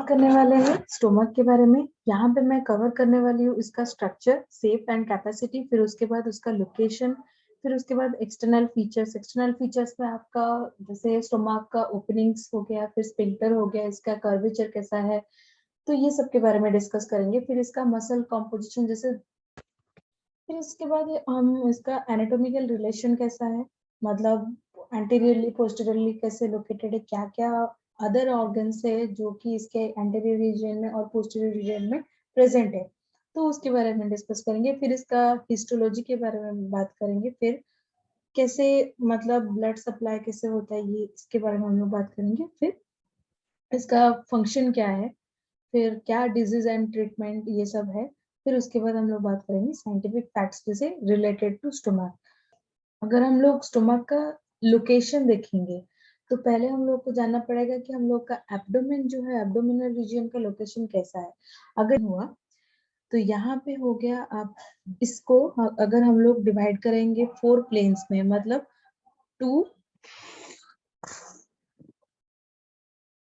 बात करने वाले हैं स्टोमक के बारे में। यहाँ पे मैं कवर करने वाली हूँ इसका स्ट्रक्चर, शेप एंड कैपेसिटी, फिर उसके बाद उसका लोकेशन, फिर उसके बाद एक्सटर्नल फीचर्स। एक्सटर्नल फीचर्स में आपका जैसे स्टोमक का ओपनिंग्स हो गया, फिर स्पिंक्टर हो गया, इसका कर्वेचर कैसा है, तो ये सब के बारे में डिस्कस करेंगे। फिर इसका मसल कॉम्पोजिशन जैसे, फिर इसके बाद हम इसका एनाटॉमिकल रिलेशन कैसा है, मतलब एंटीरियरली पोस्टीरियरली कैसे लोकेटेड है, क्या क्या अदर ऑर्गन्स है जो कि इसके एंटीरियर रीजन में और पोस्टीरियर रीजन में प्रेजेंट है, तो उसके बारे में डिस्कस करेंगे। फिर इसका हिस्टोलॉजी के बारे में बात करेंगे। फिर कैसे मतलब ब्लड सप्लाई कैसे होता है, ये इसके बारे में हम लोग बात करेंगे। फिर इसका फंक्शन क्या है, फिर क्या डिजीज एंड ट्रीटमेंट, ये सब है। फिर उसके बाद हम लोग बात करेंगे साइंटिफिक फैक्ट्स जैसे रिलेटेड टू स्टोमक। अगर हम लोग स्टोमक का लोकेशन देखेंगे तो पहले हम लोग को जानना पड़ेगा कि हम लोग का एब्डोमेन जो है, एब्डोमिनल रीजन का लोकेशन कैसा है। अगर हुआ तो यहाँ पे हो गया, आप इसको अगर हम लोग डिवाइड करेंगे 4 प्लेन्स में, मतलब 2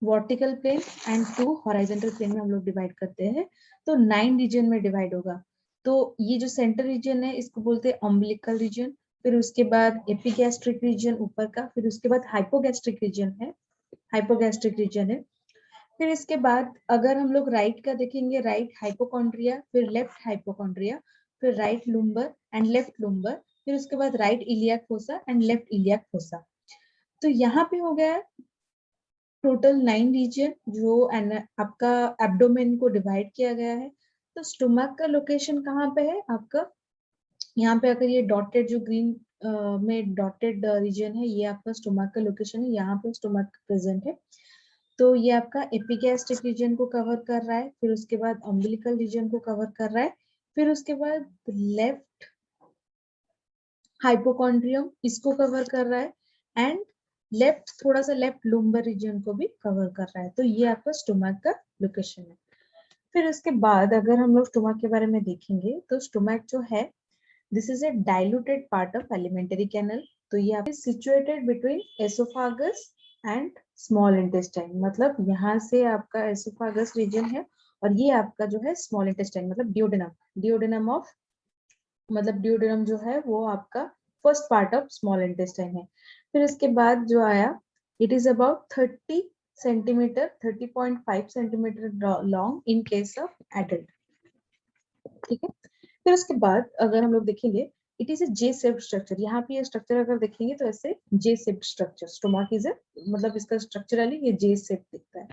vertical plane and 2 horizontal plane में हम लोग डिवाइड करते हैं, तो 9 रीजन में डिवाइड होगा। तो ये जो सेंटर रीजन है इसको बोलते हैं अम्बिलिकल रीजन, फिर उसके बाद एपिगैस्ट्रिक रीजन ऊपर का, फिर उसके बाद हाइपोगैस्ट्रिक रीजन है, हाइपोगैस्ट्रिक रीजन है। फिर इसके बाद अगर हम लोग राइट का देखेंगे, राइट हाइपोकॉन्ड्रिया, फिर लेफ्ट हाइपोकॉन्ड्रिया, फिर right lumbar and left lumbar, फिर उसके बाद right iliac fossa and left iliac fossa. तो यहाँ पे हो गया टोटल 9 रीजन जो आपका एब्डोमेन को डिवाइड किया गया है। तो स्टोमक का लोकेशन कहाँ पे है आपका, यहाँ पे अगर ये डॉटेड जो ग्रीन में डॉटेड रीजन है, ये आपका स्टोमक का लोकेशन है, यहाँ पे स्टोमक प्रेजेंट है। तो ये आपका एपिगैस्ट्रिक रीजन को कवर कर रहा है, फिर उसके बाद अम्बिलिकल रीजन को कवर कर रहा है, फिर उसके बाद लेफ्ट हाइपोकॉन्ड्रियम इसको कवर कर रहा है, एंड लेफ्ट थोड़ा सा लेफ्ट लुम्बर रीजन को भी कवर कर रहा है। तो ये आपका स्टोमक का लोकेशन है। फिर उसके बाद अगर हम लोग स्टोमक के बारे में देखेंगे तो स्टोमक जो है, this is a dilated part of elementary canal. तो ये आप situated between oesophagus and small intestine, मतलब यहाँ से आपका एसोफागस रीजन है और ये आपका जो है स्मॉल इंटेस्टाइन, मतलब डिओडेनम, डिओडेनम ऑफ, मतलब डिओडेनम जो है वो आपका first part of small intestine है। फिर इसके बाद जो आया, it is about 30 centimetre, 30.5 centimetre long in case of adult. ठीक है। फिर उसके बाद अगर हम लोग देखेंगे, it is a J shaped structure. यहाँ पे ये स्ट्रक्चर अगर देखेंगे तो ऐसे जे shaped structure, stomach is a, मतलब इसका स्ट्रक्चरली ये जे शेप दिखता है।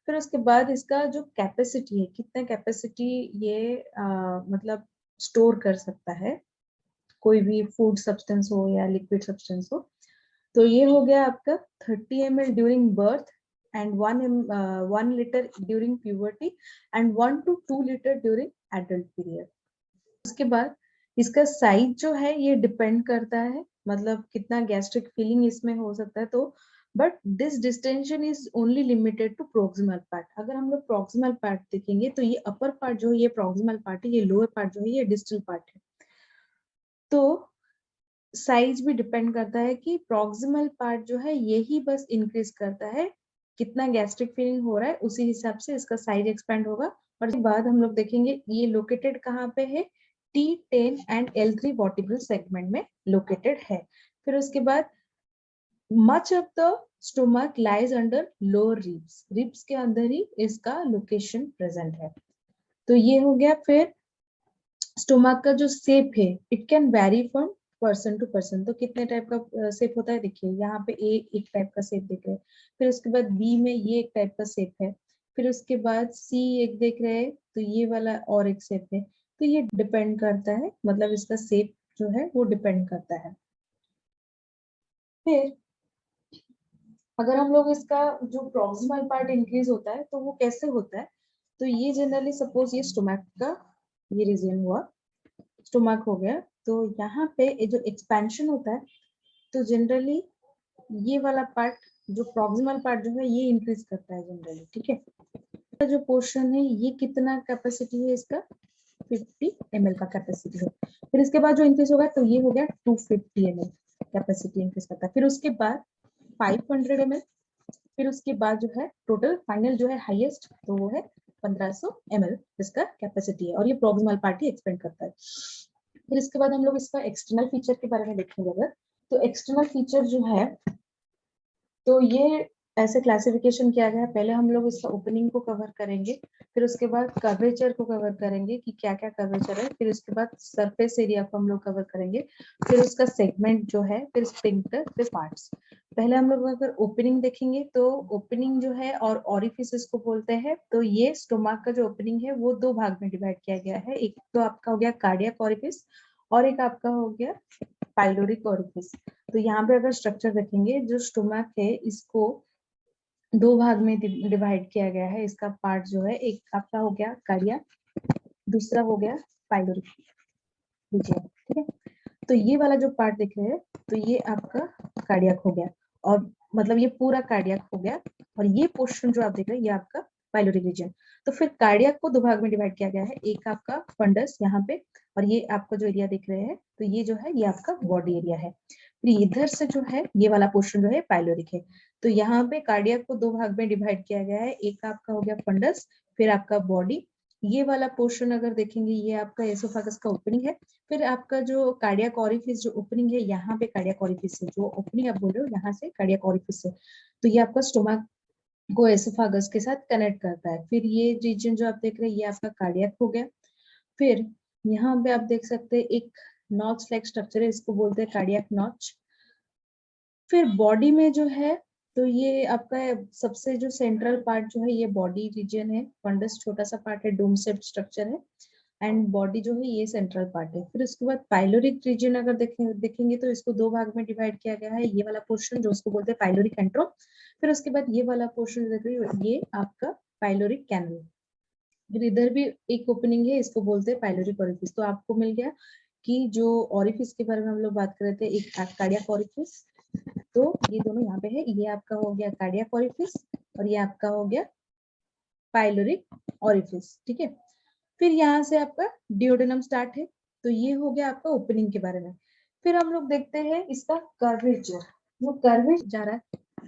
फिर उसके बाद इसका जो कैपेसिटी है, कितना कैपेसिटी ये मतलब स्टोर कर सकता है कोई भी फूड सब्सटेंस हो या लिक्विड सब्सटेंस हो, तो ये हो गया आपका 30 ml during birth and 1 litre during puberty and 1 to 2 litre during adult period. उसके बाद इसका साइज जो है ये डिपेंड करता है, मतलब कितना गैस्ट्रिक फीलिंग इसमें हो सकता है। तो but this distension is only limited to proximal part. अगर हम लोग प्रोक्सिमल पार्ट देखेंगे तो ये अपर पार्ट जो है ये प्रोक्सिमल पार्ट है, ये लोअर पार्ट जो है ये डिस्टल पार्ट है। तो साइज भी डिपेंड करता है कि प्रोक्सिमल पार्ट जो है यही बस इंक्रीज करता है, कितना गैस्ट्रिक फीलिंग हो रहा है उसी हिसाब से इसका साइज एक्सपेंड होगा। और इसके बाद हम लोग देखेंगे ये लोकेटेड कहाँ पे है, T10 and L3 vertebral segment में लोकेटेड है। फिर उसके बाद much of the stomach lies under lower ribs, ribs के अंदर ही इसका लोकेशन प्रेजेंट है। तो ये हो गया। फिर स्टोमक का जो शेप है, it can vary from person to person. तो कितने टाइप का शेप होता है, देखिए यहाँ पे ए एक टाइप का शेप दिख रहा है, फिर उसके बाद बी में ये एक टाइप का शेप है, फिर उसके बाद सी एक देख रहे हैं तो ये वाला और एक शेप है। तो ये डिपेंड करता है, मतलब इसका शेप जो है वो डिपेंड करता है। फिर अगर हम लोग इसका जो प्रोक्सिमल पार्ट इंक्रीज होता है तो वो कैसे होता है, तो ये जनरली सपोज ये स्टोमक का ये रीजन हुआ, स्टोमक हो गया, तो यहाँ पे ये जो एक्सपेंशन होता है तो जनरली ये वाला पार्ट जो प्रोक्सिमल पार्ट जो है ये इंक्रीज करता है जनरली। ठीक है। जो पोर्शन है ये कितना कैपेसिटी है इसका, 50 ml का कैपेसिटी है। फिर इसके बाद जो इंक्रीज होगा तो ये हो गया 250 ml कैपेसिटी इंक्रीज करता है। फिर उसके बाद 500 ml, फिर उसके बाद जो है टोटल फाइनल जो है हाईएस्ट तो वो है 1500 ml इसका कैपेसिटी है, और ये प्रॉक्सिमल पार्ट ही एक्सपेंड करता है। फिर इसके बाद हम लोग इसका एक्सटर्नल फीचर के बारे में देखेंगे अगर, तो एक्सटर्नल फीचर जो है तो ये ऐसे क्लासिफिकेशन किया गया है। पहले हम लोग इसका ओपनिंग को कवर करेंगे, फिर उसके बाद कर्वेचर को कवर करेंगे कि क्या क्या कर्वेचर है, फिर उसके बाद सरफेस एरिया को हम लोग कवर करेंगे, फिर उसका सेगमेंट जो है, फिर स्पिंक्टर, फिर पार्ट्स। पहले हम लोग अगर ओपनिंग देखेंगे तो ओपनिंग जो है और ऑरिफिस को बोलते हैं। तो ये स्टोमक का जो ओपनिंग है वो दो भाग में डिवाइड किया गया है। एक तो आपका हो गया कार्डियक ऑरिफिस और एक आपका हो गया पाइलोरिक ऑरिफिस। तो यहाँ पे अगर स्ट्रक्चर देखेंगे, जो स्टोमक है इसको दो भाग में डिवाइड किया गया है। इसका पार्ट जो है, एक आपका हो गया कार्डिया, दूसरा हो गया पाइलोरिक रीजन, ठीक है। तो ये वाला जो पार्ट देख रहे हैं तो ये आपका कार्डियक हो गया, और मतलब ये पूरा कार्डियक हो गया, और ये पोर्शन जो आप देख रहे हैं ये आपका पाइलोरिक रीजन। तो फिर कार्डियक को दो भाग में डिवाइड किया गया है, एक आपका फंडस यहाँ पे, और ये आपका जो एरिया दिख रहे हैं तो ये जो है ये आपका बॉडी एरिया है। फिर इधर से जो है ये वाला पोर्शन जो है पाइलोरिक है। तो यहाँ पे कार्डियक को दो भाग में डिवाइड किया गया है, एक आपका हो गया फंडस, फिर आपका बॉडी। ये वाला पोर्शन अगर देखेंगे ये आपका एसोफेगस का ओपनिंग है। फिर आपका जो कार्डियक ऑरिफिस जो ओपनिंग है, यहाँ पे कार्डियक ऑरिफिस है, जो ओपनिंग आप बोल रहे हो यहाँ से कार्डियक ऑरिफिस है। तो ये आपका स्टोमक को एसोफेगस के साथ कनेक्ट करता है। फिर ये रीजन जो आप देख रहे हैं ये आपका कार्डियक हो गया। फिर यहाँ पे आप देख सकते हैं एक नॉच लाइक स्ट्रक्चर है, इसको बोलते हैं कार्डियक नॉच। फिर बॉडी में जो है तो ये आपका सबसे जो सेंट्रल पार्ट जो है ये बॉडी रीजन है। फंडस छोटा सा पार्ट है, डोम शेप्ड स्ट्रक्चर है, एंड बॉडी जो है ये सेंट्रल पार्ट है। फिर उसके बाद पाइलोरिक रीजन अगर देखेंगे तो इसको दो भाग में डिवाइड किया गया है। ये वाला पोर्शन जो उसको बोलते हैं पाइलोरिक एंट्रोम, फिर उसके बाद ये वाला पोर्शन ये आपका पाइलोरिक कैनल। फिर इधर भी एक ओपनिंग है, इसको बोलते हैं पाइलोरिक ऑरिफिस। तो आपको मिल गया कि जो ऑरिफिस के बारे में हम लोग बात कर रहे थे, एक कार्डियक ऑरिफिस, तो ये दोनों यहाँ पे है। ये आपका हो गया कार्डियक ऑरिफिस और ये आपका हो गया पाइलोरिक ऑरिफिस, ठीक है। फिर यहाँ से आपका डिओडेनम स्टार्ट है। तो ये हो गया आपका ओपनिंग के बारे में। फिर हम लोग देखते हैं इसका कर्वेचर। वो कर्वेचर जा रहा है,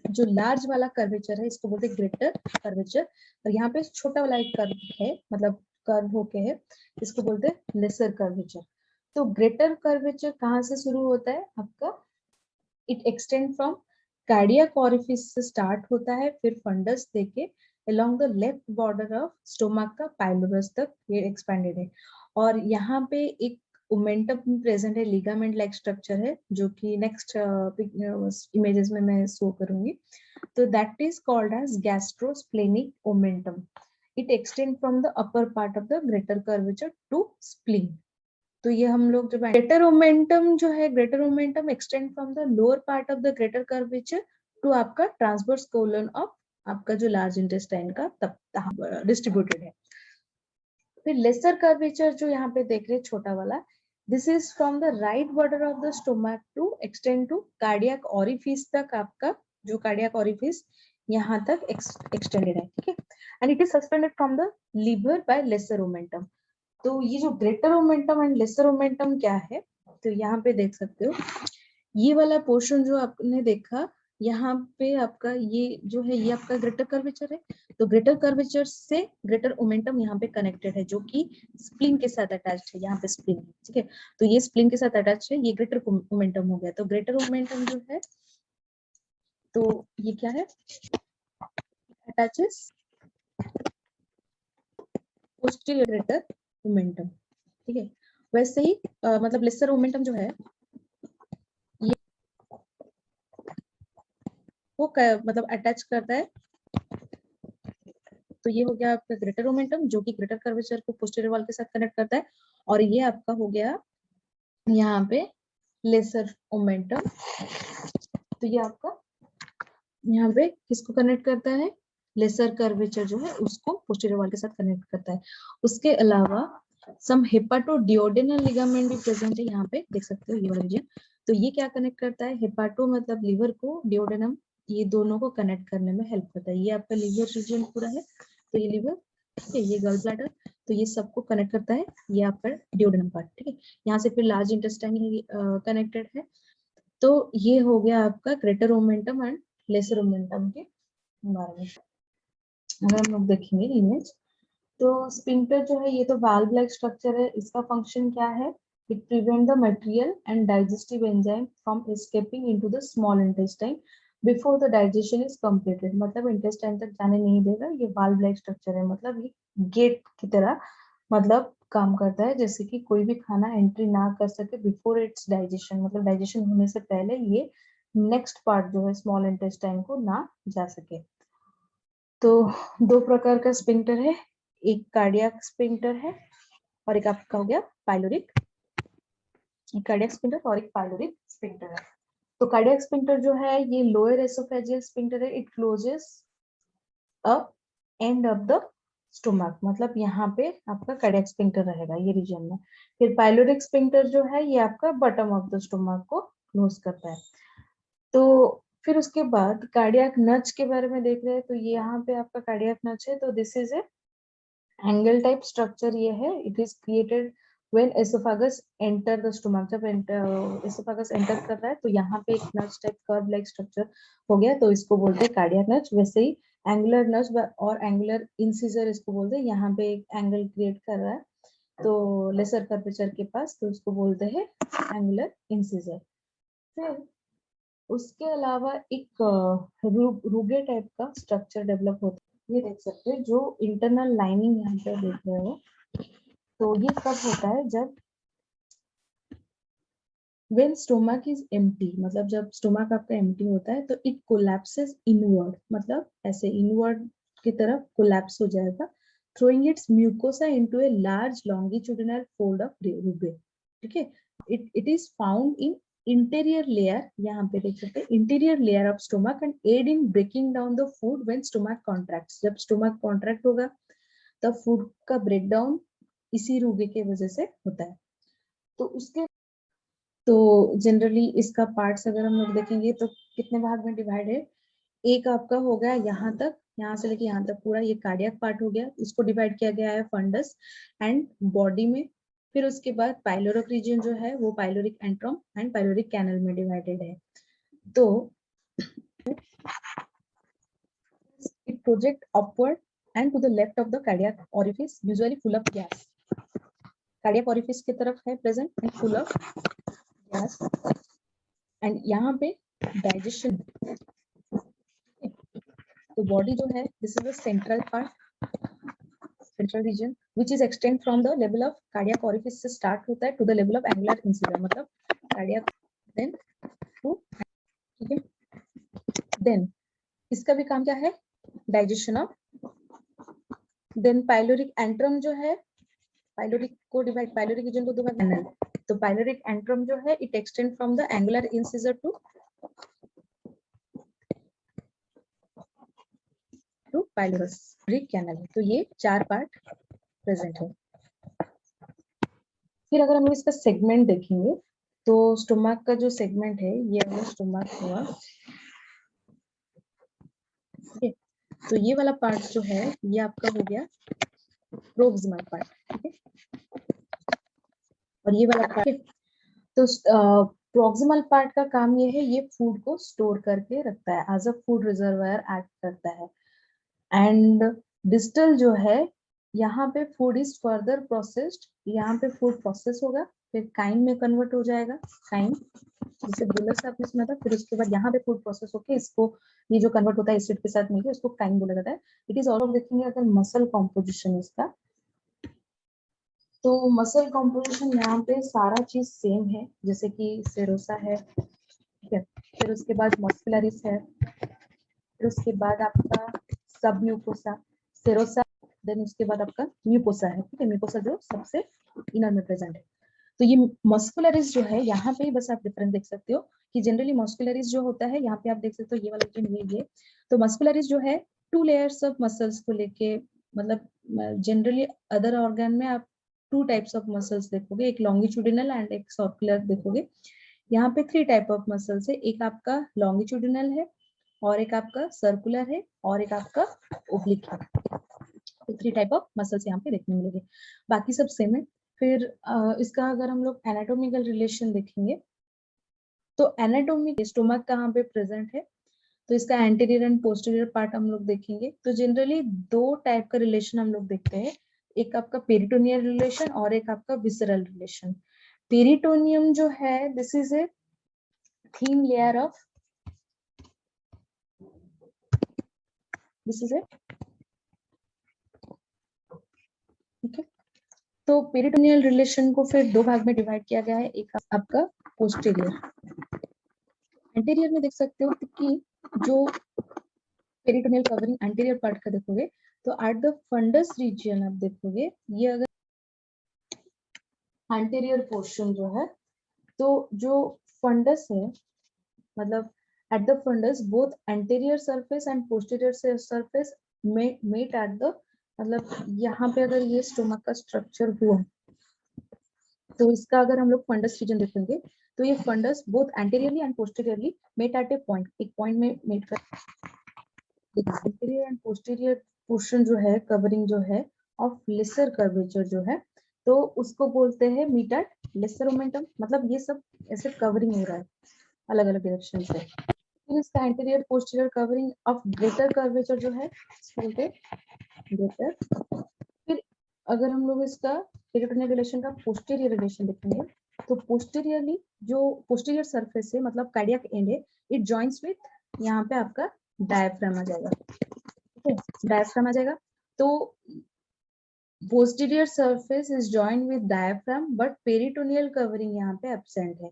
जो लार्ज वाला कर्वेचर है इसको बोलते हैं ग्रेटर कर्वेचर, और यहाँ पे छोटा वाला एक कर्व है, मतलब कर्व होके है, इसको बोलते हैं लेसर कर्वेचर। तो ग्रेटर कर्वेचर कहाँ से शुरू होता है आपका, it extend from cardiac orifice से स्टार्ट होता है, फिर फंडस देके along the left border of stomach का पाइलोरस तक ये एक्सपेंडेड है। और यहाँ पे एक ओमेंटम प्रेजेंट है, लिगामेंट लाइक स्ट्रक्चर है, जो कि नेक्स्ट इमेजेस में मैं शो करूंगी। तो that is called as gastrosplenic omentum. It extend from the upper part of the greater curvature to spleen. तो ये हम लोग जब ग्रेटर ओमेंटम जो है, greater omentum extend from the lower part of the greater curvature to आपका transverse colon of आपका जो लार्ज इंटेस्टाइन का तब डिस्ट्रीब्यूटेड है। फिर लेसर कर्वेचर जो यहाँ पे देख रहे हैं छोटा वाला, this is from the right border of the stomach to extend to cardiac orifice तक, आपका जो कार्डियक ऑरिफिस यहाँ तक एक्सटेंडेड है, ठीक है। And it is suspended from the liver by lesser omentum. तो ये जो greater omentum and lesser omentum क्या है, तो यहाँ पे देख सकते हो ये वाला पोर्शन जो आपने देखा, यहाँ पे आपका ये जो है ये आपका ग्रेटर कर्वेचर है। तो ग्रेटर कर्वेचर से ग्रेटर ओमेंटम यहाँ पे कनेक्टेड है, जो कि स्प्लीन के साथ अटैच्ड है। यहाँ पे स्प्लीन, ठीक है। तो ये स्प्लीन के साथ अटैच है, ये ग्रेटर ओमेंटम हो गया। तो ग्रेटर ओमेंटम जो है तो ये क्या है, अटैचेस पोस्टीरियर ग्रेटर ओमेंटम, ठीक है। वैसे ही मतलब लेसर ओमेंटम जो है ये वो मतलब अटैच करता है। तो ये हो गया आपका ग्रेटर ओमेंटम, जो कि ग्रेटर कर्वेचर को पोस्टीरियर वॉल के साथ कनेक्ट करता है। और ये आपका हो गया यहाँ पे लेसर ओमेंटम। तो ये आपका यहाँ पे किसको कनेक्ट करता है, लेसर कर्वेचर जो है उसको पोस्टीरियर वॉल के साथ कनेक्ट करता है। उसके अलावा सम हेपाटोडियोडेनल लिगामेंट भी प्रेजेंट है, यहाँ पे देख सकते हो ये वाला रीजन। तो ये क्या कनेक्ट करता है, हेपाटो मतलब लीवर को, डियोडेनम ये दोनों को कनेक्ट करने में हेल्प करता है। ये आपका लीवर रीजन पूरा है, तो ये लीवर, ठीक है, ये गल ब्लैडर, तो ये सबको कनेक्ट करता है। ये आपका डियोडेनम पार्ट, ठीक है। यहाँ से फिर लार्ज इंटेस्टाइन कनेक्टेड है। तो ये हो गया आपका greater omentum and lesser omentum के environment. अगर हम लोग देखेंगे इमेज, तो स्पिंक्टर जो है ये तो वाल्व लाइक स्ट्रक्चर है. इसका फंक्शन क्या है? It prevent the material and digestive enzyme from escaping into the small intestine before the digestion is completed. मतलब इंटेस्टाइन तक जाने नहीं देगा. ये वाल्व लाइक स्ट्रक्चर है, मतलब ये गेट की तरह मतलब काम करता है, जैसे कि कोई भी खाना एंट्री ना कर सके बिफोर इट्स डाइजेशन. मतलब डाइजेशन होने से पहले ये नेक्स्ट पार्ट जो है स्मॉल इंटेस्टाइन को ना जा सके. तो दो प्रकार का स्पिंक्टर है, एक कार्डियक स्पिंक्टर है और एक आपका हो गया पाइलोरिक. कार्डियक स्पिंक्टर और एक पाइलोरिक स्पिंक्टर है. तो कार्डियक स्पिंक्टर जो है ये लोअर एसोफेजियल स्पिंक्टर है. It closes up end of the stomach. मतलब यहाँ पे आपका कार्डियक स्पिंक्टर रहेगा ये रीजन में. फिर पाइलोरिक स्पिंक्टर जो है ये आपका बॉटम ऑफ द स्टोमक को क्लोज करता है. तो फिर उसके बाद कार्डियक नच के बारे में देख रहे हैं. तो ये यहाँ पे आपका कार्डियक नच है. तो this is A angle type structure ये है. It is created when oesophagus enter the stomach. जब एसोफेगस एंटर कर रहा है तो यहाँ पे एक नच टाइप कर्व लाइक स्ट्रक्चर हो गया, तो इसको बोलते हैं कार्डियक नच. वैसे ही एंगुलर नच और एंगुलर इंसिजर इसको बोलते हैं. यहाँ पे एक एंगल क्रिएट कर रहा है तो लेसर कर्वेचर के पास, तो उसको बोलते हैं एंगुलर इंसिजर. फिर उसके अलावा एक रूगे टाइप का स्ट्रक्चर डेवलप होता है. ये देख सकते हैं जो इंटरनल लाइनिंग यहाँ पे देख रहे हो. तो ये कब होता है? जब when stomach is empty, मतलब जब स्टोमक आपका एम्प्टी होता है तो इट कोलैप्सेस इनवर्ड. मतलब ऐसे इनवर्ड की तरफ कोलैप्स हो जाएगा, throwing its mucosa into a large longitudinal fold of rugae. ठीक है. It is found in interior layer. यहाँ पे देख सकते हैं interior layer of stomach and aid in breaking down the food when stomach contracts. जब stomach contract होगा तब फूड का ब्रेकडाउन इसी रुगे के वजह से होता है. तो उसके तो जनरली इसका पार्ट्स अगर हम लोग देखेंगे तो कितने भाग में डिवाइड है? एक आपका हो गया यहाँ तक, यहाँ से लेके यहाँ तक पूरा ये कार्डियक पार्ट हो गया. इसको डिवाइड किया गया है फंडस एंड बॉडी में. फिर उसके बाद पाइलोरिक रीजन जो है वो pyloric antrum and pyloric canal में डिवाइडेड है. तो it project upward and to the left of the cardiac orifice, usually full of gas. Cardiac orifice की तरफ है present and full of gas. And यहाँ पे डाइजेशन. तो बॉडी जो है this is the central part, central region which is extend from the level of cardiac orifice से start होता है to the level of angular incisure. मतलब cardiac then to. ठीक है. देन इसका भी काम क्या है? Digestion of. Then pyloric antrum जो है, पाइलोरिक को डिवाइड, पाइलोरिक रीजन को दो भाग में. तो पाइलोरिक एंट्रम जो है it extend from the angular incisure to pyloric canal. तो ये चार पार्ट प्रेजेंट है. फिर अगर हम लोग इसका सेगमेंट देखेंगे तो स्टोमक का जो सेगमेंट है ये वाला स्टोमक हुआ. ठीक है. तो ये वाला पार्ट जो है ये आपका हो गया प्रोक्सिमल पार्ट. ठीक है. और ये वाला पार्ट, तो प्रोक्सिमल पार्ट का काम ये है, ये फूड को स्टोर करके रखता है, as a food reservoir act करता है. एंड डिस्टल जो है यहाँ पे फूड इज फर्दर प्रोसेस्ड. यहाँ पे फूड प्रोसेस होगा, फिर काइन में कन्वर्ट हो जाएगा. काइन जिसे बुलस आपने सुना था. फिर उसके बाद यहाँ पे फूड प्रोसेस होके इसको, ये जो कन्वर्ट होता है एसिड के साथ मिलकर, इसको काइन बोला जाता है. इट इज ऑल देखेंगे अगर मसल कॉम्पोजिशन इसका, तो मसल कॉम्पोजिशन यहाँ पे सारा चीज सेम है, जैसे कि सेरोसा है. ठीक है. फिर उसके बाद मस्कुलरिस है. फिर उसके बाद आपका सब म्यूकोसा, सेरोसा. देन उसके बाद आपका म्यूकोसा है. ठीक है. म्यूकोसा जो सबसे इनर में प्रेजेंट है. तो ये मस्कुलरिस जो है यहाँ पे बस आप डिफरेंस देख सकते हो कि जनरली मस्कुलरिस जो होता है यहाँ पे आप देख सकते हो ये वाला रीजन ये. तो मस्कुलरिस जो है टू लेयर्स ऑफ मसल्स को लेके, मतलब जनरली अदर ऑर्गन में आप टू टाइप्स ऑफ मसल्स देखोगे, एक लॉन्गिट्यूडिनल एंड एक सर्कुलर देखोगे. यहाँ पे थ्री टाइप ऑफ मसल्स है. एक आपका लॉन्गिट्यूडिनल है और एक आपका सर्कुलर है और एक आपका ओब्लिक है. तो थ्री टाइप ऑफ मसल्स यहाँ पे देखने मिलेंगे, बाकी सब सेम है. फिर इसका अगर हम लोग एनाटोमिकल रिलेशन देखेंगे तो एनाटोमी स्टोमक कहाँ पे प्रेजेंट है? तो इसका एंटीरियर एंड पोस्टीरियर पार्ट हम लोग देखेंगे। तो जनरली दो टाइप का रिलेशन हम लोग देखते हैं, एक आपका पेरिटोनियल रिलेशन और एक आपका विसरल रिलेशन। पेरिटोनियम जो है this is a thin layer of, this is ए, ठीक है। तो पेरिटोनियल रिलेशन को फिर दो भाग में डिवाइड किया गया है, एक आपका पोस्टीरियर, एंटीरियर में देख सकते हो कि जो पेरिटोनियल कवरिंग एंटीरियर पार्ट का देखोगे तो एट द फंडस रीजन आप देखोगे, ये अगर एंटीरियर पोर्शन जो है, तो जो फंडस है मतलब at the fundus both anterior surface and posterior surface met at the, मतलब यहाँ पे अगर ये स्टोमक का स्ट्रक्चर हुआ तो इसका अगर हम लोग फंडस रीजन देखेंगे तो ये fundus both anteriorly and posteriorly meet at a point, एक पॉइंट में मेट कर, एंटीरियर एंड पोस्टीरियर पोर्शन जो है कवरिंग जो है ऑफ लेसर कर्वेचर जो है, तो उसको बोलते हैं मीट एट लेसर मोमेंटम, मतलब ये सब ऐसे कवरिंग हो रहा है अलग अलग डायरेक्शन से। फिर इसका anterior posterior covering of greater curvature जो है बोलते हैं ग्रेटर। फिर अगर हम लोग इसका पेरिटोनियल रिलेशन का पोस्टीरियर रिलेशन देखेंगे तो पोस्टीरियरली जो पोस्टीरियर सरफेस है मतलब कार्डियक एंड है, इट जॉइंस विथ यहाँ पे आपका डायफ्राम आ जाएगा, ठीक है, डायफ्राम आ जाएगा। तो posterior surface is joined with diaphragm but peritoneal covering यहाँ पे absent है।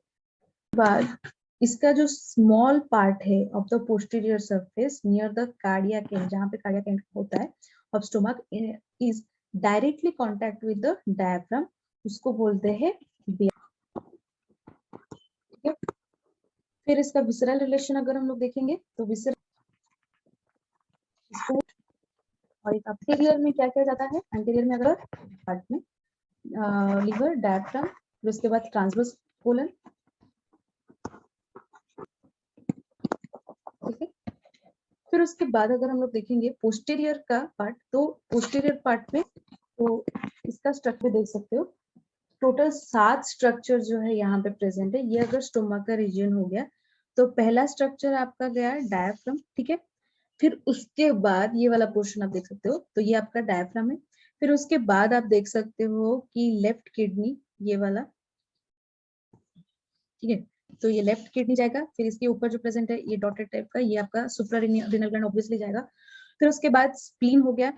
बाद इसका जो स्मॉल पार्ट है of the posterior surface near the cardiac and, जहाँ पे कार्डियक एंड होता है of stomach, is directly contact with the diaphragm, उसको बोलते हैं बिया, ठीक है। फिर इसका विसरल रिलेशन अगर हम लोग देखेंगे तो विसरल इसको, और एक एंटीरियर में क्या किया जाता है, एंटीरियर में अगर पार्ट में लीवर डायफ्राम, फिर उसके बाद ट्रांसवर्स कोलन, ठीक है। फिर उसके बाद अगर हम लोग देखेंगे पोस्टीरियर का पार्ट, तो पोस्टीरियर पार्ट में तो इसका स्ट्रक्चर देख सकते हो, टोटल 7 स्ट्रक्चर जो है यहाँ पे प्रेजेंट है। ये अगर स्टोमक का रीजन हो गया तो पहला स्ट्रक्चर आपका गया है डायफ्राम, ठीक है। फिर उसके बाद ये वाला पोर्शन आप देख सकते हो, तो ये आपका डायफ्राम है। फिर उसके बाद आप देख सकते हो कि लेफ्ट किडनी ये वाला, ठीक है, तो ये लेफ्ट किडनी जाएगा। फिर इसके ऊपर जो प्रेजेंट है ये डॉटेड टाइप का, ये आपका सुप्रारेनियल ग्लैंड ऑब्वियसली जाएगा। फिर उसके बाद स्प्लीन हो गया,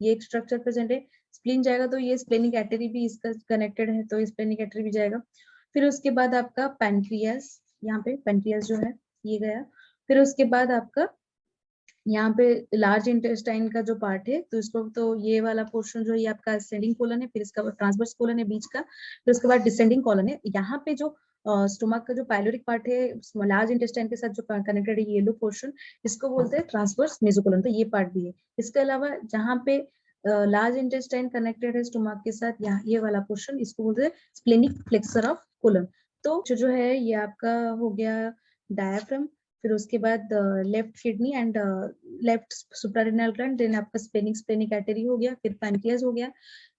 ये एक स्ट्रक्चर प्रेजेंट है, स्प्लीन जाएगा तो ये स्प्लेनिक आर्टरी भी इसका कनेक्टेड है, तो स्प्लेनिक आर्टरी भी जाएगा। फिर उसके बाद आपका पैनक्रियास, यहाँ पे पैनक्रियास जो है ये गया। फिर उसके बाद आपका यहाँ पे लार्ज इंटेस्टाइन का जो पार्ट है, तो इसको तो ये वाला पोर्शन जो है आपका असेंडिंग कोलन है, फिर इसका ट्रांसवर्स कोलन है बीच का, फिर उसके बाद डिसेंडिंग कोलन है। यहाँ पे जो स्टोमक का जो पाइलोरिक पार्ट है लार्ज इंटेस्टाइन के साथ जो कनेक्टेड है येलो पोर्शन, इसको बोलते हैं ट्रांसवर्स मेसोकोलन, तो ये पार्ट भी है। इसके अलावा जहाँ पे लार्ज इंटेस्टाइन कनेक्टेड है स्टोमक के साथ, यहाँ ये वाला पोर्शन इसको बोलते हैं स्प्लेनिक फ्लेक्सर ऑफ कोलन। तो जो है ये आपका हो गया डायफ्राम, फिर उसके बाद left kidney and left suprarenal gland, then आपका स्प्लेनिक आर्टरी हो गया, फिर पैनक्रियास हो गया,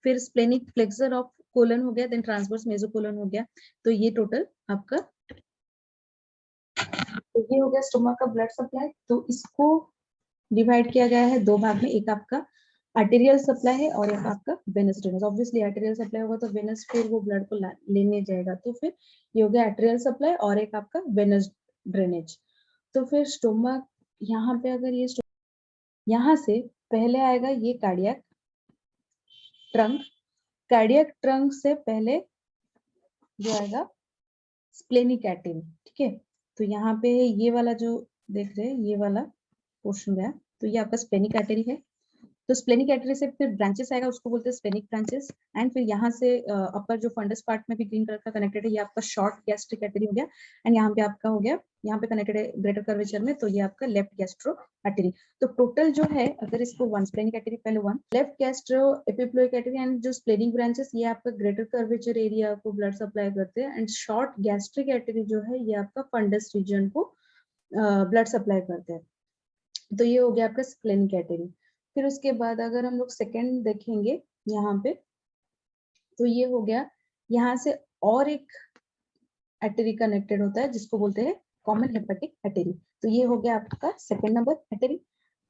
फिर स्प्लेनिक फ्लेक्सर ऑफ कोलन हो गया, देन ट्रांसवर्स मेसोकोलन हो गया। तो ये टोटल आपका, तो ये हो गया स्टोमक का ब्लड सप्लाई। तो इसको डिवाइड किया गया है दो भाग में, एक आपका आर्टेरियल सप्लाई है और एक आपका venous drainage. Obviously arterial supply होगा तो वेनस फिर वो ब्लड को लेने जाएगा, तो फिर ये हो गया आर्टेरियल सप्लाई और एक आपका वेनस ड्रेनेज। तो फिर स्टोमक यहाँ पे अगर ये यहाँ से पहले आएगा ये कार्डियक ट्रंक, कार्डियक ट्रंक से पहले जो आएगा स्प्लेनिक आर्टरी, ठीक है। तो यहाँ पे ये वाला जो देख रहे हैं ये वाला पोर्शन गया, तो ये आपका स्प्लेनिक आर्टरी है। तो स्प्लेनिक आर्टरी से फिर ब्रांचेस आएगा, उसको बोलते हैं स्प्लेनिक ब्रांचेस। एंड फिर यहाँ से अपर जो फंडस पार्ट में भी ग्रीन कलर का कनेक्टेड है, ये आपका शॉर्ट गैस्ट्रिक आर्टरी हो गया। एंड यहाँ पे आपका हो गया, यहाँ पे कनेक्टेड है ग्रेटर कर्वेचर में, तो ये आपका लेफ्ट गैस्ट्रो आर्टरी। तो टोटल जो है अगर इसको वन स्प्लेनिक आर्टरी पहले one, left gastro epiploic artery and जो स्प्लेनिक ब्रांचेस ये आपका ग्रेटर कर्वेचर एरिया को ब्लड सप्लाई करते हैं। एंड शॉर्ट गैस्ट्रिक आर्टरी जो है ये आपका फंडस रीजन को ब्लड सप्लाई करते हैं। तो ये हो गया आपका स्प्लेनिक आर्टरी। फिर उसके बाद अगर हम लोग सेकेंड देखेंगे यहाँ पे, तो ये हो गया यहाँ से और एक आर्टरी कनेक्टेड होता है जिसको बोलते हैं कॉमन हेपेटिक आर्टरी। तो ये हो गया आपका सेकंड नंबर आर्टरी।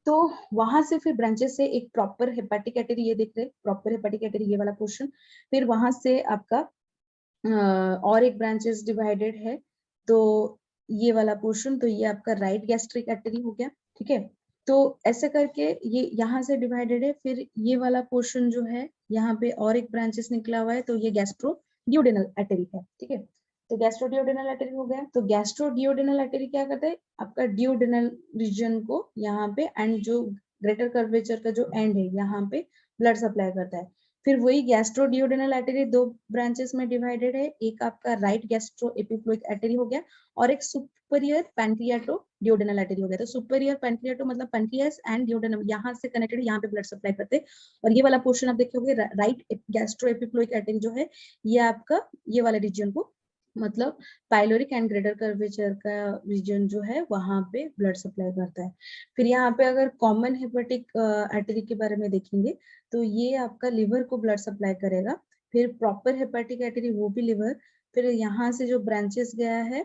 तो वहां से फिर ब्रांचेस से एक प्रॉपर हेपेटिक आर्टरी, ये देख रहे हैं प्रॉपर हेपेटिक आर्टरी, ये वाला पोर्शन। फिर वहां से आपका और एक ब्रांचेस डिवाइडेड है, तो ये वाला पोर्शन, तो ये आपका राइट गैस्ट्रिक आर्टरी हो गया। ठीक है, तो ऐसे करके ये यहाँ से डिवाइडेड है। फिर ये वाला पोर्शन जो है यहाँ पे और एक ब्रांचेस निकला हुआ है, तो ये गैस्ट्रो डियोडेनल आर्टरी है। ठीक है, तो गैस्ट्रो डियोडेनल आर्टरी हो गया। तो गैस्ट्रो डियोडेनल आर्टरी क्या करता है, आपका डियोडेनल रीजन को यहाँ पे एंड जो ग्रेटर कर्वेचर का जो एंड है यहाँ पे ब्लड सप्लाई करता है। फिर वही गैस्ट्रो डियोडेनल आर्टरी दो ब्रांचेस में डिवाइडेड है, एक आपका राइट गैस्ट्रो एपिफ्लोइक आर्टरी हो गया और एक सुपीरियर पैनक्रियाटो डियोडेनल आर्टरी हो गया। तो सुपीरियर पैनक्रियाटो मतलब पैनक्रियास एंड डियोडेनम यहाँ से कनेक्टेड, यहाँ पे ब्लड सप्लाई करते हैं। और ये वाला पोर्शन आप देखोगे राइट गैस्ट्रो एपिफ्लोइक आर्टरी जो है, ये आपका ये वाले रीजन को मतलब पाइलोरिक एंड ग्रेटर कर्वेचर का रीजन जो है वहां पे ब्लड सप्लाई करता है। फिर यहाँ पे अगर कॉमन हेपेटिक आर्टरी के बारे में देखेंगे, तो ये आपका लिवर को ब्लड सप्लाई करेगा। फिर प्रॉपर हेपेटिक आर्टरी वो भी लिवर। फिर यहाँ से जो ब्रांचेस गया है,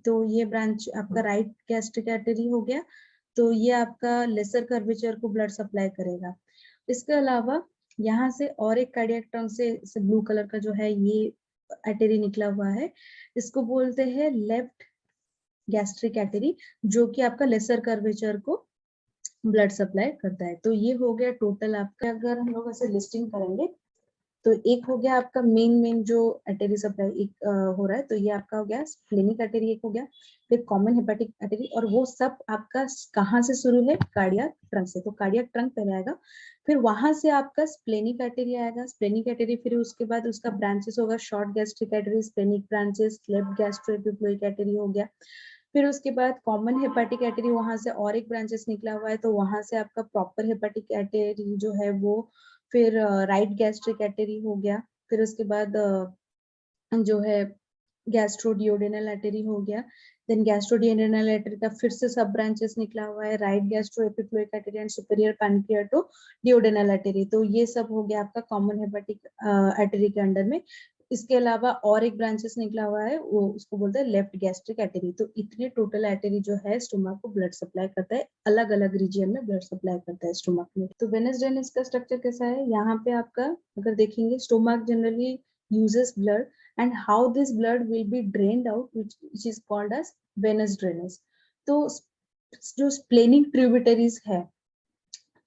तो ये ब्रांच आपका राइट गैस्ट्रिक आर्टरी हो गया, तो ये आपका लेसर कर्वेचर को ब्लड सप्लाई करेगा। इसके अलावा यहाँ से और एक कार्डियक ट्रंक से ब्लू कलर का जो है ये आर्टरी निकला हुआ है, इसको बोलते हैं लेफ्ट गैस्ट्रिक आर्टरी, जो कि आपका लेसर कर्वेचर को ब्लड सप्लाई करता है। तो ये हो गया टोटल आपका, अगर हम लोग ऐसे लिस्टिंग करेंगे तो एक हो गया आपका मेन जो आर्टरी सप्लाई एक हो रहा है, तो ये आपका हो गया स्प्लेनिक आर्टरी एक हो गया, फिर कॉमन हेपेटिक आर्टरी, और वो सब आपका कहाँ से शुरू है, कार्डियक ट्रंक से। तो कार्डियक ट्रंक पहले आएगा, फिर वहां से आपका स्प्लेनिक आर्टरी आएगा, स्प्लेनिक आर्टरी, फिर उसके बाद उसका ब्रांचेस होगा short gastric artery, splenic branches, left gastro epiploic artery हो गया। फिर उसके बाद कॉमन हेपेटिक आर्टरी, वहां से और एक ब्रांचेस निकला हुआ है, तो वहां से आपका प्रॉपर हेपेटिक आर्टरी जो है वो, फिर राइट गैस्ट्रिक आर्टरी हो गया। फिर उसके बाद जो है गैस्ट्रोडियोडेनल आर्टरी हो गया। देन गैस्ट्रोडियोडेनल आर्टरी का फिर से सब ब्रांचेस निकला हुआ है, right gastro epiploic artery and superior pancreatico duodenal artery. तो ये सब हो गया आपका कॉमन हेपेटिक आर्टरी के अंडर में। इसके अलावा और एक ब्रांचेस निकला हुआ है, वो उसको बोलते हैं लेफ्ट गैस्ट्रिक आर्टरी। तो इतने टोटल आर्टरी जो है स्टोमक को ब्लड सप्लाई करता है, अलग अलग रीजन में ब्लड सप्लाई करता है स्टोमक में। तो वेनस ड्रेनेज का स्ट्रक्चर कैसा है, यहाँ पे आपका अगर देखेंगे, stomach generally uses blood and how this blood will be drained out, which is called as venous drainage. तो जो स्प्लेनिक ट्रिब्यूटरीज है,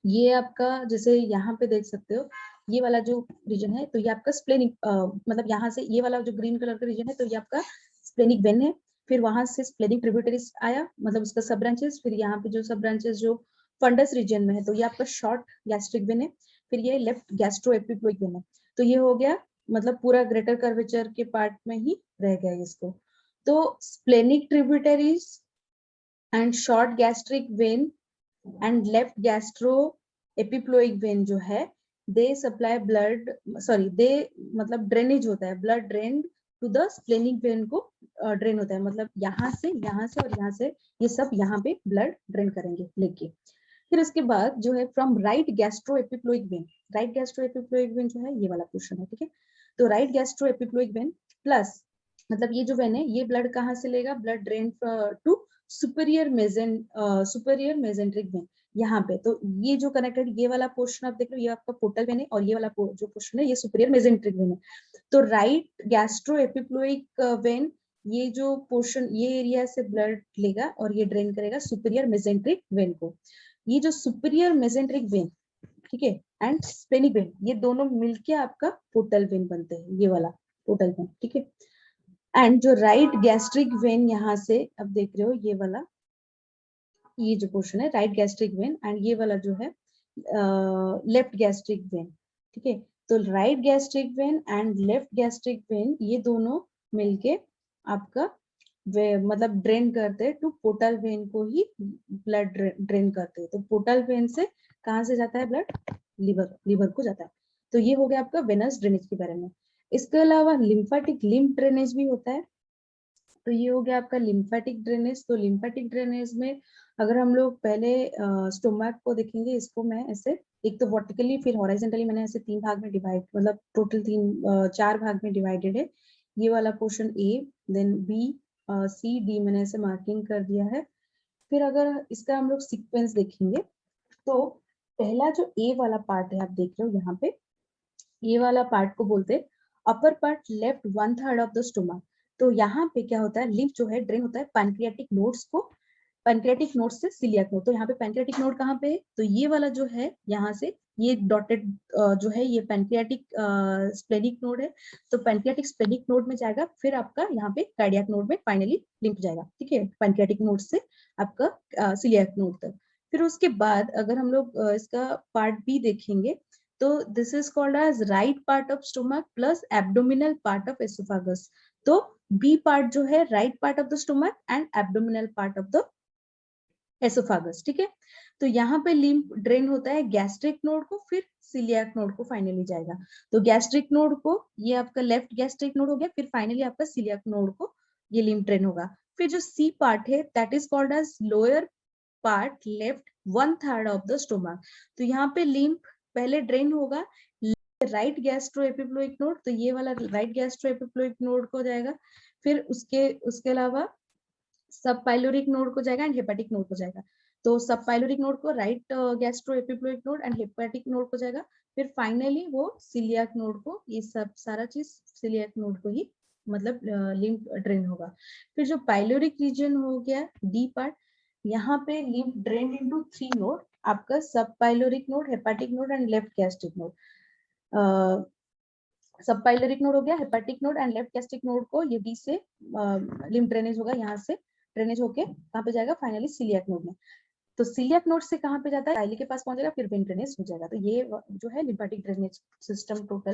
ये आपका जैसे यहाँ पे देख सकते हो, ये वाला जो रीजन है, तो ये आपका स्प्लेनिक मतलब यहाँ से ये वाला जो ग्रीन कलर का रीजन है, तो ये आपका स्प्लेनिक वेन है। फिर वहां से स्प्लेनिक ट्रिब्यूटरीज आया, मतलब उसका सब ब्रांचेस। फिर यहाँ पे जो सब ब्रांचेस जो फंडस रीजन में है, तो ये आपका शॉर्ट गैस्ट्रिक वेन है। फिर ये लेफ्ट गैस्ट्रो एपिफ्लोइक वेन है। तो ये हो गया, मतलब पूरा ग्रेटर कर्वेचर के पार्ट में ही रह गया इसको। तो splenic tributaries and short gastric vein and left gastro epiploic vein जो है, they supply blood, sorry they मतलब ड्रेनेज होता है, blood drain to the splenic vein को ड्रेन होता है, मतलब यहाँ से और यहाँ से ये सब यहाँ पे ब्लड ड्रेन करेंगे लेके। फिर उसके बाद जो है from right gastro epiploic vein, right gastro epiploic vein जो है ये वाला पोर्शन है। ठीक है, तो right gastro epiploic vein plus, मतलब ये जो वेन है ये ब्लड कहाँ से लेगा, blood drain to superior mesenteric vein यहाँ पे। तो ये जो कनेक्टेड ये वाला पोर्शन आप देख रहे हो, ये आपका पोर्टल वेन है, और ये वाला जो पोर्शन है ये सुपीरियर मेजेंट्रिक वेन है। तो राइट गैस्ट्रो एपिफ्लोइक वेन, ये जो पोर्शन, ये एरिया से ब्लड लेगा और ये ड्रेन करेगा सुपीरियर मेजेंट्रिक वेन को। ये जो सुपीरियर मेजेंट्रिक वेन, ठीक है, एंड स्प्लेनिक वेन, ये दोनों मिलके आपका पोर्टल वेन बनते हैं, ये वाला पोर्टल वेन। ठीक है, एंड जो राइट गैस्ट्रिक वेन यहाँ से अब देख रहे हो, ये वाला, ये जो पोर्शन है राइट गैस्ट्रिक वेन, एंड ये वाला जो है लेफ्ट गैस्ट्रिक वेन। ठीक है, तो right gastric vein and left gastric when ये दोनों मिलके आपका मतलब ड्रेन करते हैं टू पोर्टल वेन को ही ब्लड ड्रेन करते हैं। तो पोर्टल वेन से कहाँ से जाता है ब्लड, लिवर को जाता है। तो ये हो गया आपका वेनस ड्रेनेज के बारे में। इसके अलावा लिम्फेटिक लिम्फ ड्रेनेज भी होता है, तो ये हो गया आपका लिम्फेटिक ड्रेनेज। तो लिम्फेटिक ड्रेनेज में अगर हम लोग पहले स्टोमक को देखेंगे, इसको मैं ऐसे एक तो वर्टिकली फिर हॉरिजॉन्टली मैंने ऐसे तीन भाग में डिवाइड, मतलब टोटल चार भाग में डिवाइडेड है। ये वाला पोर्शन ए, देन बी, सी डी मैंने ऐसे मार्किंग कर दिया है। फिर अगर इसका हम लोग सीक्वेंस देखेंगे तो पहला जो ए वाला पार्ट है आप देख रहे हो यहाँ पे, ये वाला पार्ट को बोलते हैं upper part left 1/3 of the stomach. तो यहाँ पे क्या होता है, लिम्फ जो है ड्रेन होता है पैनक्रियाटिक नोड्स को, पैनक्रियाटिक नोड से सिलियाक नोड। तो यहाँ पे पैनक्रियाटिक नोड कहाँ पे है, तो ये वाला जो है यहाँ से ये डॉटेड जो है ये पैनक्रियाटिक स्प्लेनिक नोड है। तो पैनक्रियाटिक स्प्लेनिक नोड में जाएगा, फिर आपका यहाँ पे कार्डियक नोड में फाइनली लिम्फ जाएगा, ठीक है, पैनक्रियाटिक नोड से आपका सिलियाक नोड तक। फिर उसके बाद अगर हम लोग इसका पार्ट बी देखेंगे तो this is called as right part of stomach plus abdominal part of oesophagus. तो बी पार्ट जो है right part of the stomach and abdominal part of the oesophagus, ठीक है। तो यहाँ पे लिम्फ ड्रेन होता है गैस्ट्रिक नोड को, फिर सिलियाक नोड को फाइनली जाएगा। तो गैस्ट्रिक नोड को ये आपका लेफ्ट गैस्ट्रिक नोड हो गया, फिर फाइनली आपका सिलियाक नोड को ये लिम्फ ड्रेन होगा। फिर जो सी पार्ट है that is called as lower part left 1/3 of the stomach. तो यहाँ पे लिम्फ पहले ड्रेन होगा राइट गैस्ट्रो एपिप्लोइक नोड, तो ये वाला राइट गैस्ट्रो एपिप्लोइक नोड को जाएगा। फिर उसके अलावा सब पाइलोरिक नोड को जाएगा एंड हेपेटिक नोड को जाएगा। तो सब पाइलोरिक नोड को right gastro epiploic node and hepatic node को जाएगा। फिर फाइनली वो सिलियाक नोड को, ये सब सारा चीज सिलियाक नोड को ही मतलब लिम्फ ड्रेन होगा। फिर जो पाइलोरिक रीजन हो गया डी पार्ट, यहाँ पे लिम्फ ड्रेन इनटू 3 नोड, आपका सब pyloric node, hepatic node and left gastric node. सब पाइलोरिक नोड हो गया, hepatic node and left gastric node को ये डी से लिम्फ ड्रेनेज होगा, यहाँ से ड्रेनेज होके कहाँ पे जाएगा फाइनली सिलियाक नोड में। तो सिलियाक नोड से कहाँ पे जाता है, थाइली के पास पहुंचेगा, फिर वेन ड्रेनेज हो जाएगा। तो ये जो है लिम्फेटिक ड्रेनेज सिस्टम टोटल